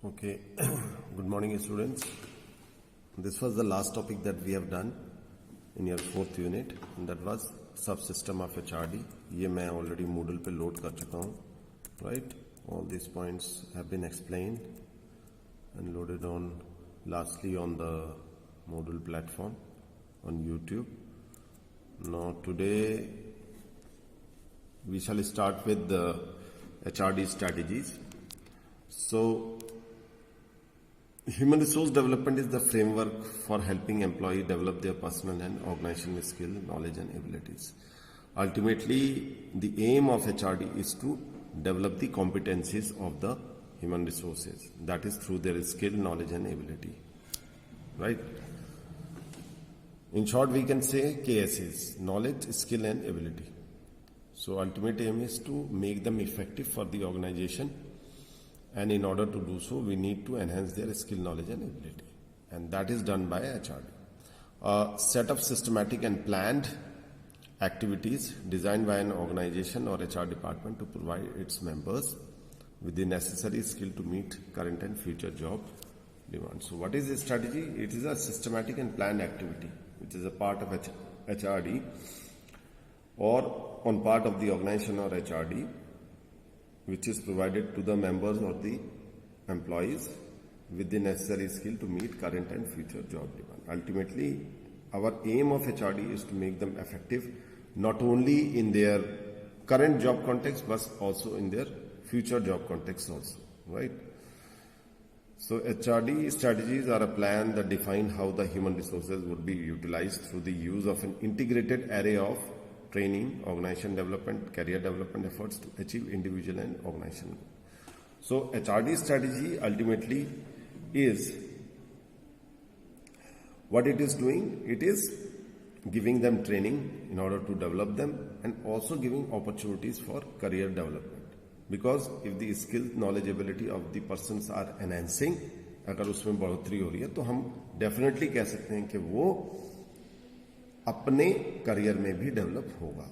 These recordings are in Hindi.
Okay, good morning students. This was the last topic that we have done in your fourth unit and that was subsystem of HRD. ये मैं already Moodle पे load कर चुका हूँ, right? All these points have been explained and loaded on lastly on the Moodle platform on YouTube. Now today we shall start with the HRD strategies. So human resource development is the framework for helping employee develop their personal and organizational skill, knowledge and abilities. Ultimately, the aim of HRD is to develop the competencies of the human resources. That is through their skill, knowledge and ability. Right? In short, we can say KSAs, knowledge, skill and ability. So ultimate aim is to make them effective for the organization. And in order to do so, we need to enhance their skill, knowledge and ability. And that is done by HRD. A set of systematic and planned activities designed by an organization or HR department to provide its members with the necessary skill to meet current and future job demands. So what is this strategy? It is a systematic and planned activity, which is a part of HRD or on part of the organization or HRD, which is provided to the members or the employees with the necessary skill to meet current and future job demand. Ultimately, our aim of HRD is to make them effective not only in their current job context but also in their future job context also, right? So HRD strategies are a plan that define how the human resources would be utilized through the use of an integrated array of training, organization development, career development efforts to achieve individual and organization. So HRD strategy ultimately is what it is doing. It is giving them training in order to develop them and also giving opportunities for career development. Because if the skill, knowledge, ability of the persons are enhancing, अगर उसमें बढ़ोतरी हो रही है तो हम डेफिनेटली कह सकते हैं कि वो अपने करियर में भी डेवलप होगा.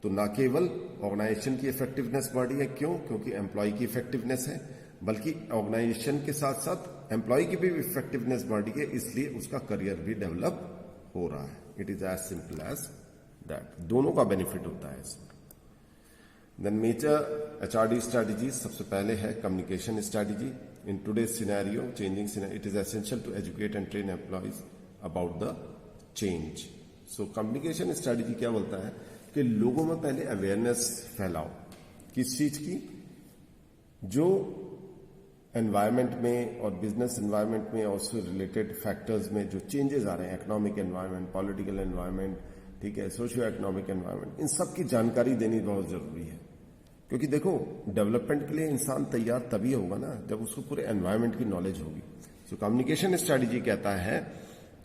तो ना केवल ऑर्गेनाइजेशन की इफेक्टिवनेस बढ़ी है, क्योंकि एम्प्लॉय की इफेक्टिवनेस है, बल्कि ऑर्गेनाइजेशन के साथ साथ एम्प्लॉय की भी इफेक्टिवनेस बढ़ी है, इसलिए उसका करियर भी डेवलप हो रहा है. It is as simple as that. दोनों का बेनिफिट होता है इसमें. देन मेजर HRD स्ट्रेटजी सबसे पहले है communication strategy. In today's scenario, changing scenario, it is essential to educate and train employees about the change. So communication strategy क्या बोलता है कि लोगों में पहले अवेयरनेस फैलाओ. किस चीज की? जो एनवायरनमेंट में और बिजनेस एनवायरनमेंट में और उससे रिलेटेड फैक्टर्स में जो चेंजेस आ रहे हैं, इकोनॉमिक एनवायरनमेंट, पॉलिटिकल एनवायरनमेंट, ठीक है, सोशियो इकोनॉमिक एनवायरनमेंट, इन सब की जानकारी देनी बहुत जरूरी है. क्योंकि देखो, डेवलपमेंट के लिए इंसान तैयार तभी होगा ना जब उसको पूरे एनवायरनमेंट की नॉलेज होगी. सो कम्युनिकेशन स्ट्रेटजी कहता है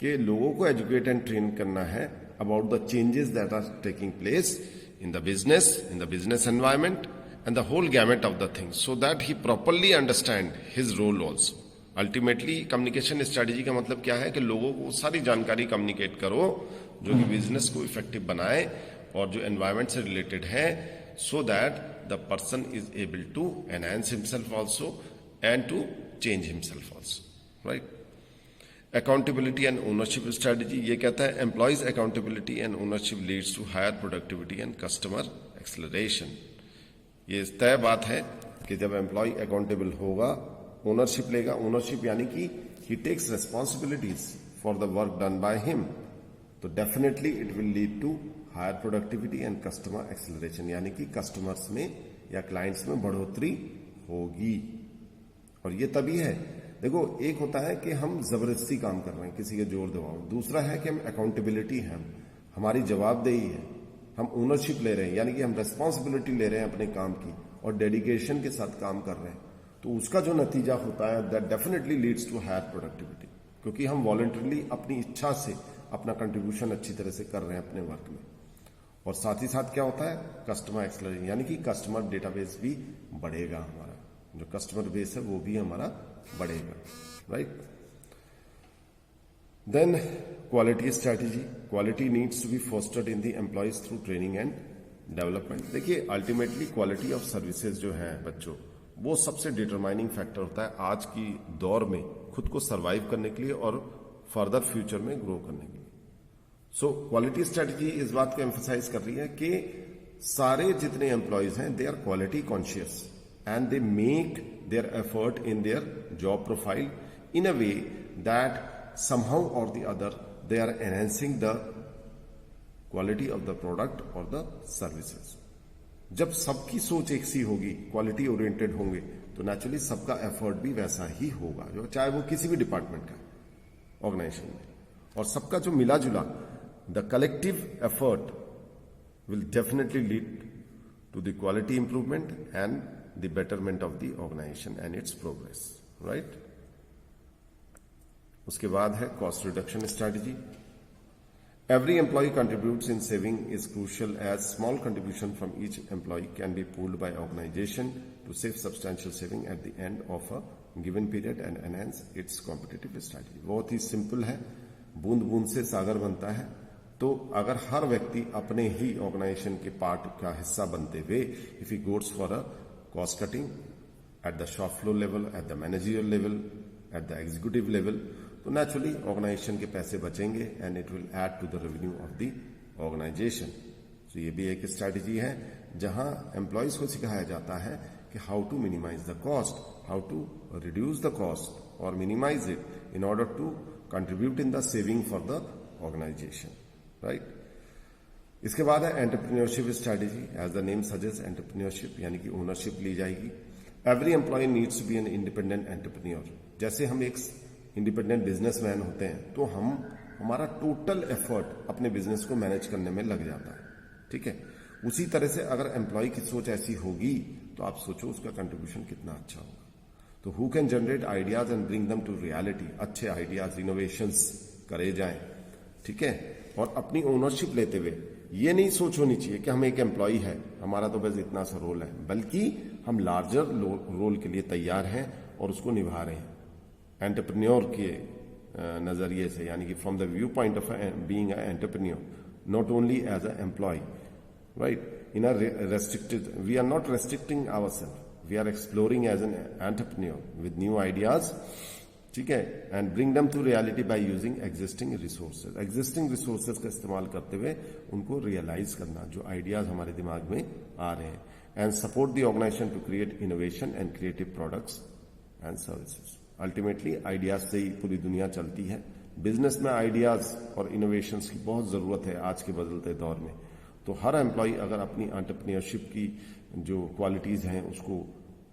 कि लोगों को एजुकेट एंड ट्रेन करना है about the changes that are taking place in the business environment and the whole gamut of the things, so that he properly understand his role also. Ultimately communication strategy का मतलब क्या है कि लोगों को सारी जानकारी कम्युनिकेट करो जो कि बिजनेस को इफेक्टिव बनाए और जो एनवायरनमेंट से रिलेटेड है, so that the person is able to enhance himself also and to change himself also, right. Accountability and ownership strategy ये कहता है employees accountability and ownership leads to higher productivity and customer acceleration. ये तय बात है कि जब एम्प्लॉय अकाउंटेबल होगा, ओनरशिप लेगा. ओनरशिप यानी कि he takes responsibilities for the work done by him, तो definitely it will lead to higher productivity and customer acceleration, यानी कि कस्टमर्स में या क्लाइंट्स में बढ़ोतरी होगी. और ये तभी है, देखो, एक होता है कि हम जबरदस्ती काम कर रहे हैं, किसी के जोर दबाव. दूसरा है कि हम अकाउंटेबिलिटी है, हमारी जवाबदेही है, हम ओनरशिप ले रहे हैं, यानी कि हम रेस्पॉन्सिबिलिटी ले रहे हैं अपने काम की और डेडिकेशन के साथ काम कर रहे हैं. तो उसका जो नतीजा होता है that definitely leads to higher productivity, क्योंकि हम वॉलंटरली अपनी इच्छा से अपना कंट्रीब्यूशन अच्छी तरह से कर रहे हैं अपने वर्क में. और साथ ही साथ क्या होता है, कस्टमर एक्सेलरेशन, यानी कि कस्टमर डेटाबेस भी बढ़ेगा. हमारा जो कस्टमर बेस है वो भी हमारा बढ़ेगा, right. Then quality strategy. Quality needs to be fostered in the employees through training and development. देखिए, अल्टीमेटली क्वालिटी ऑफ सर्विसेज जो है बच्चों, वो सबसे डिटरमाइनिंग फैक्टर होता है आज की दौर में खुद को सरवाइव करने के लिए और फर्दर फ्यूचर में ग्रो करने के लिए। सो क्वालिटी स्ट्रेटजी इस बात को एम्फसाइज कर रही है कि सारे जितने एम्प्लॉयज हैं they are quality conscious and they make their effort in their job profile in a way that somehow or the other they are enhancing the quality of the product or the services. जब सबकी सोच एक सी होगी, क्वालिटी ओरिएंटेड होंगे, तो नेचुरली सबका एफर्ट भी वैसा ही होगा, जो चाहे वो किसी भी डिपार्टमेंट का ऑर्गेनाइजेशन में, और सबका जो मिला जुला the collective effort will definitely lead to the quality improvement and the betterment of the organisation and its progress, right. उसके बाद है cost reduction strategy. Every employee contributes in saving is crucial as small contribution from each employee can be pooled by organisation to save substantial saving at the end of a given period and enhance its competitive strategy. बहुत ही सिंपल है, बूंद बूंद से सागर बनता है। तो अगर हर व्यक्ति अपने ही ऑर्गेनाइजेशन के पार्ट का हिस्सा बनते हुए if he goes for a cost cutting at the shop floor level, at the managerial level, at the executive level, तो नेचुरली ऑर्गेनाइजेशन के पैसे बचेंगे and it will add to the revenue of the organisation. तो ये भी एक स्ट्रैटेजी है जहां एम्प्लॉयज को सिखाया जाता है कि how to minimize the cost, how to reduce the cost और minimize it in order to contribute in the saving for the organization, right. इसके बाद है entrepreneurship strategy. As the name suggest, entrepreneurship यानी कि ओनरशिप ली जाएगी। Every employee needs to be an independent entrepreneur. जैसे हम एक इंडिपेंडेंट बिजनेसमैन होते हैं तो हमारा टोटल एफर्ट अपने बिजनेस को मैनेज करने में लग जाता है, ठीक है। उसी तरह से अगर एम्प्लॉय की सोच ऐसी होगी तो आप सोचो उसका कंट्रीब्यूशन कितना अच्छा होगा। तो who can generate ideas and bring them to reality. अच्छे आइडियाज, इनोवेशंस करे जाएं, ठीक है। और अपनी ओनरशिप लेते हुए ये नहीं सोच होनी चाहिए कि हम एक एम्प्लॉय है, हमारा तो बस इतना सा रोल है, बल्कि हम लार्जर रोल के लिए तैयार हैं और उसको निभा रहे हैं एंटरप्रेन्योर के नजरिए से, यानी कि from the view point of being a entrepreneur, not only as a employee, right. In a restricted, we are not restricting ourself, we are exploring as an entrepreneur with new ideas, ठीक है, and bring them to reality by using existing resources. Existing resources का इस्तेमाल करते हुए उनको रियलाइज करना, जो आइडियाज हमारे दिमाग में आ रहे हैं, and support the organisation to create innovation and creative products and services. Ultimately ideas से ही पूरी दुनिया चलती है। बिजनेस में आइडियाज और इनोवेशंस की बहुत जरूरत है आज के बदलते दौर में। तो हर एम्प्लॉय अगर अपनी एंटरप्रेन्योरशिप की जो क्वालिटीज हैं उसको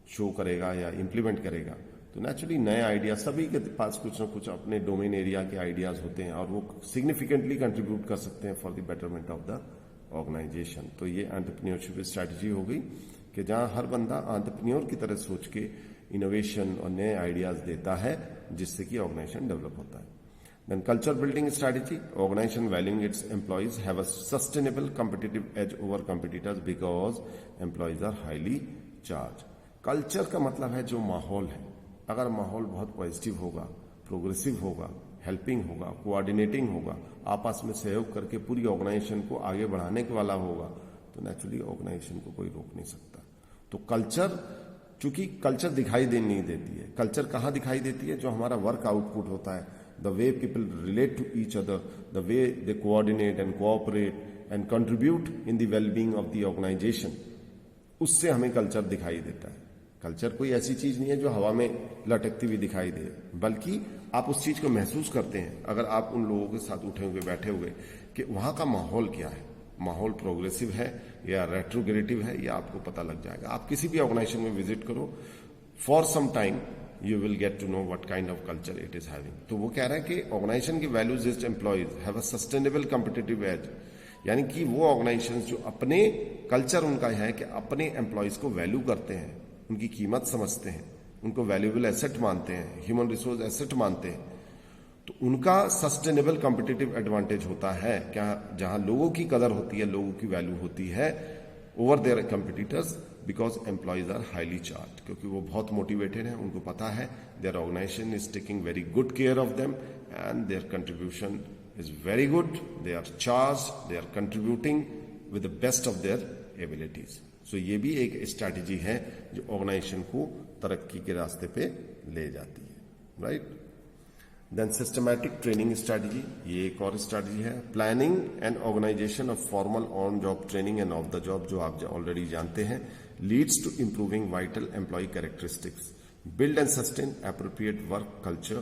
शो करेगा या इंप्लीमेंट करेगा तो नेचुरली नए आइडिया, सभी के पास कुछ ना कुछ अपने डोमेन एरिया के आइडियाज होते हैं और वो सिग्निफिकेंटली कंट्रीब्यूट कर सकते हैं for the betterment of the organisation. तो ये एंटरप्रेन्योरशिप स्ट्रैटेजी हो गई कि जहां हर बंदा एंटरप्रेन्योर की तरह सोच के इनोवेशन और नए आइडियाज देता है जिससे कि ऑर्गेनाइजेशन डेवलप होता है। Then culture building strategy, organization valuing its employees have a sustainable competitive edge over competitors because employees are highly charged. Culture का मतलब है जो माहौल है। अगर माहौल बहुत पॉजिटिव होगा, प्रोग्रेसिव होगा, हेल्पिंग होगा, कोऑर्डिनेटिंग होगा, आपस में सहयोग करके पूरी ऑर्गेनाइजेशन को आगे बढ़ाने के वाला होगा तो नेचुरली ऑर्गेनाइजेशन को कोई रोक नहीं सकता। तो कल्चर, चूंकि कल्चर दिखाई नहीं देती है, कल्चर कहाँ दिखाई देती है? जो हमारा वर्क आउटपुट होता है, the way people relate to each other, the way they coordinate and cooperate and contribute in the well-being of the organization, उससे हमें कल्चर दिखाई देता है। कल्चर कोई ऐसी चीज नहीं है जो हवा में लटकती हुई दिखाई दे, बल्कि आप उस चीज को महसूस करते हैं अगर आप उन लोगों के साथ उठे हुए बैठे हुए कि वहां का माहौल क्या है, माहौल प्रोग्रेसिव है या रेट्रोग्रेटिव है, या आपको पता लग जाएगा। आप किसी भी ऑर्गेनाइजेशन में विजिट करो, for some time you will get to know what kind of culture it is having. तो वो कह रहा है कि ऑर्गेनाइजेशन की values is employees have a sustainable competitive edge, यानी कि वो ऑर्गेनाइजेशन जो अपने कल्चर उनका है कि अपने एम्प्लॉयज को वैल्यू करते हैं, उनकी कीमत समझते हैं, उनको वैल्यूएबल एसेट मानते हैं, ह्यूमन रिसोर्स एसेट मानते हैं, तो उनका सस्टेनेबल कम्पिटिटिव एडवांटेज होता है क्या, जहां लोगों की कदर होती है, लोगों की वैल्यू होती है over their competitors, because employees are highly charged, क्योंकि वो बहुत मोटिवेटेड हैं, उनको पता है their organization is taking very good care of them and their contribution is very good, they are charged, they are contributing with the best of their abilities. So ये भी एक स्ट्रैटेजी है जो ऑर्गेनाइजेशन को तरक्की के रास्ते पे ले जाती है, right. Then systematic training strategy, ये एक और स्ट्रैटेजी है। Planning and organisation of formal on job training and off the job, जो आप ऑलरेडी जानते हैं, leads to improving vital employee characteristics, build and sustain appropriate work culture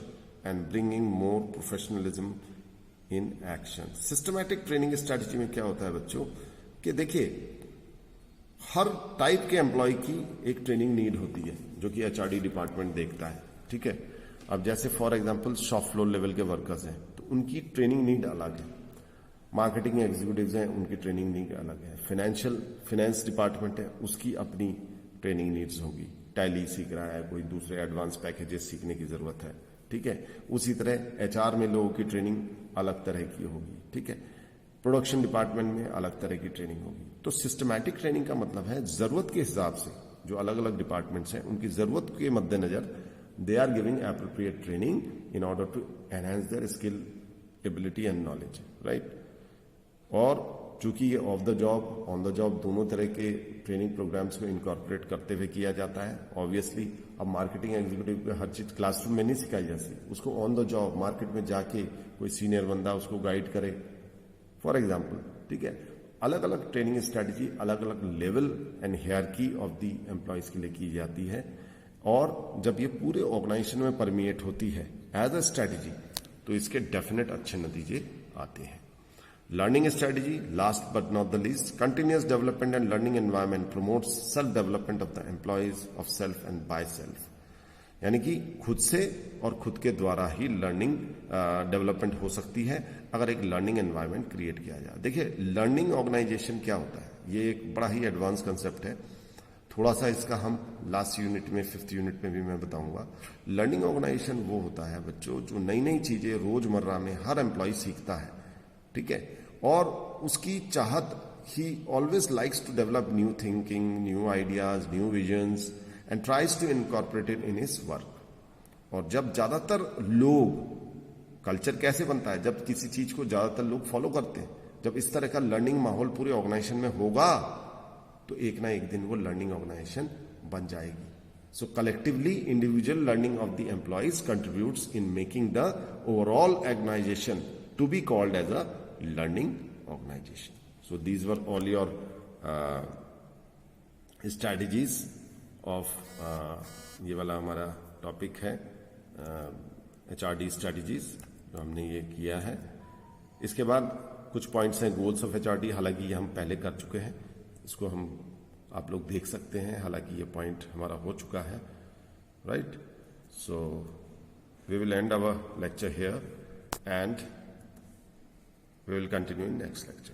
and bringing more professionalism in action। Systematic training strategy में क्या होता है बच्चों कि देखिए हर टाइप के एम्प्लॉय की एक ट्रेनिंग नीड होती है जो कि एचआरडी डिपार्टमेंट देखता है, ठीक है। अब जैसे for example shop floor level के वर्कर्स हैं तो उनकी ट्रेनिंग नीड अलग है, मार्केटिंग एग्जीक्यूटिव्स हैं उनकी ट्रेनिंग नीड अलग है, फाइनेंस डिपार्टमेंट है उसकी अपनी ट्रेनिंग नीड्स होगी, टैली सीख रहा है कोई, दूसरे एडवांस पैकेजेस सीखने की जरूरत है, ठीक है। उसी तरह एचआर में लोगों की ट्रेनिंग अलग तरह की होगी, ठीक है। प्रोडक्शन डिपार्टमेंट में अलग तरह की ट्रेनिंग होगी। तो सिस्टमैटिक ट्रेनिंग का मतलब है जरूरत के हिसाब से जो अलग अलग डिपार्टमेंट्स हैं उनकी जरूरत के मद्देनजर they are giving appropriate training in order to enhance their skill, ability and knowledge, right. और चूंकि ये off the job on the job दोनों तरह के ट्रेनिंग प्रोग्राम्स को इनकॉर्पोरेट करते हुए किया जाता है। ऑब्वियसली अब मार्केटिंग एग्जीक्यूटिव को हर चीज क्लासरूम में नहीं सिखाई जाती, उसको ऑन द जॉब मार्केट में जाके कोई सीनियर बंदा उसको गाइड करे फॉर एग्जाम्पल, ठीक है। अलग अलग ट्रेनिंग स्ट्रैटेजी अलग अलग level and hierarchy of the employees के लिए की जाती है और जब ये पूरे ऑर्गेनाइजेशन में परमिएट होती है एज अ स्ट्रैटेजी तो इसके डेफिनेट अच्छे नतीजे आते हैं। Learning strategy, last but not the least, continuous development and learning environment promotes self-development of the employees of self and by self। यानी कि खुद से और खुद के द्वारा ही लर्निंग डेवलपमेंट हो सकती है अगर एक लर्निंग एनवायरनमेंट क्रिएट किया जाए। देखिए लर्निंग ऑर्गेनाइजेशन क्या होता है, ये एक बड़ा ही एडवांस कंसेप्ट है, थोड़ा सा इसका हम लास्ट यूनिट में 5th यूनिट में भी मैं बताऊंगा। लर्निंग ऑर्गेनाइजेशन वो होता है बच्चों जो नई नई चीजें रोजमर्रा में हर एम्प्लॉय सीखता है, ठीक है, और उसकी चाहत ही always likes to develop new thinking, new ideas, new visions and tries to incorporate it in his work. और जब ज्यादातर लोग, कल्चर कैसे बनता है जब किसी चीज को ज्यादातर लोग फॉलो करते हैं, जब इस तरह का लर्निंग माहौल पूरे ऑर्गेनाइजेशन में होगा तो एक ना एक दिन वो लर्निंग ऑर्गेनाइजेशन बन जाएगी। So collectively, individual learning of the employees contributes in making the overall organization to be called as a learning organization. So these were all your strategies of ये वाला हमारा टॉपिक है HRD strategies जो हमने ये किया है। इसके बाद कुछ पॉइंट्स हैं गोल्स ऑफ HRD, हालांकि ये हम पहले कर चुके हैं, इसको हम आप लोग देख सकते हैं, हालांकि ये पॉइंट हमारा हो चुका है, right. So we will end our lecture here and we will continue in next lecture.